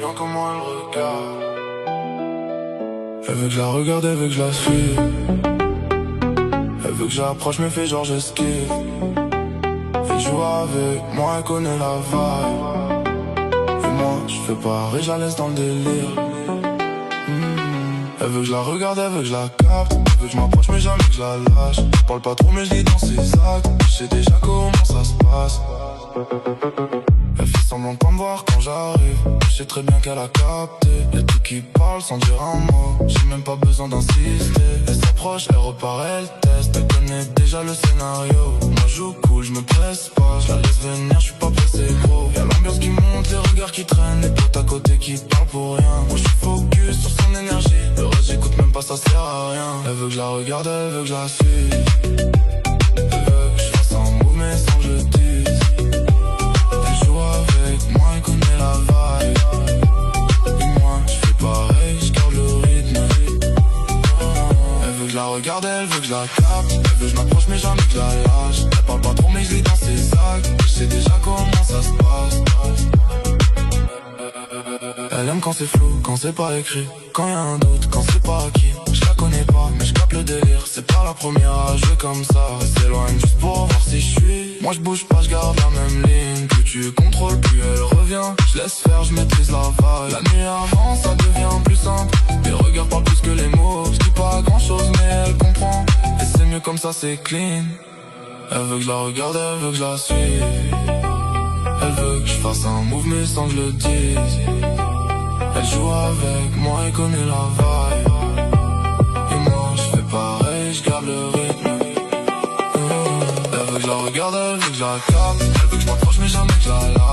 bien comment elle regarde. Elle veut que je la regarde, elle veut que je la suive. Elle veut que j'approche, me fait genre j'esquive. Elle joue avec moi, elle connaît la vibe. Et moi, je fais pareil, je la laisse dans le délire. Elle veut que je la regarde, elle veut que je la capte. Elle veut que je m'approche mais jamais que je la lâche. Je parle pas trop mais je lis dans ses actes. Je sais déjà comment ça se passe. Elle fait semblant de pas me voir quand j'arrive. Je sais très bien qu'elle a capté. Y'a tout qui parle sans dire un mot. J'ai même pas besoin d'insister. Elle s'approche, elle repart, elle teste. Elle connaît déjà le scénario. Moi je joue cool, je me presse pas. Je la laisse venir, je suis pas pressé gros. Y'a l'ambiance qui monte, les regards qui traînent. Les potes à côté qui parlent pour rien. Moi je suis focus sur son énergie. Le reste j'écoute même pas, ça sert à rien. Elle veut que je la regarde, elle veut que je la suive. Elle veut que je fasse un move mais sans que je dise. Elle joue avec moi, elle connaît la vibe. Et moi je fais pareil, je garde le rythme. Elle veut que je la regarde, elle veut que je la capte. Elle veut que je m'approche mais jamais que je la lâche. Elle parle pas trop mais je lis dans ses actes. Je sais déjà comment ça se passe. Elle aime quand c'est flou, quand c'est pas écrit. Quand y a un doute, quand c'est pas acquis. Je la connais pas, mais je capte le délire. C'est pas la première à jouer comme ça. Elle s'éloigne juste pour voir si je suis. Moi je bouge pas, je garde la même ligne. Plus tu contrôles, plus elle revient. Je laisse faire, je maîtrise la vague. La nuit avant, ça devient plus simple. Les regards parlent plus que les mots. Je dis pas grand chose, mais elle comprend. Et c'est mieux comme ça, c'est clean. Elle veut que je la regarde, elle veut que je la suive. Elle veut que je fasse un move mais sans que je le dise. Elle joue avec moi, elle connaît la vibe. Et moi je fais pareil, je garde le rythme. Elle veut que je la regarde, elle veut que je la capte. Elle veut que je m'approche mais jamais que je la lâche.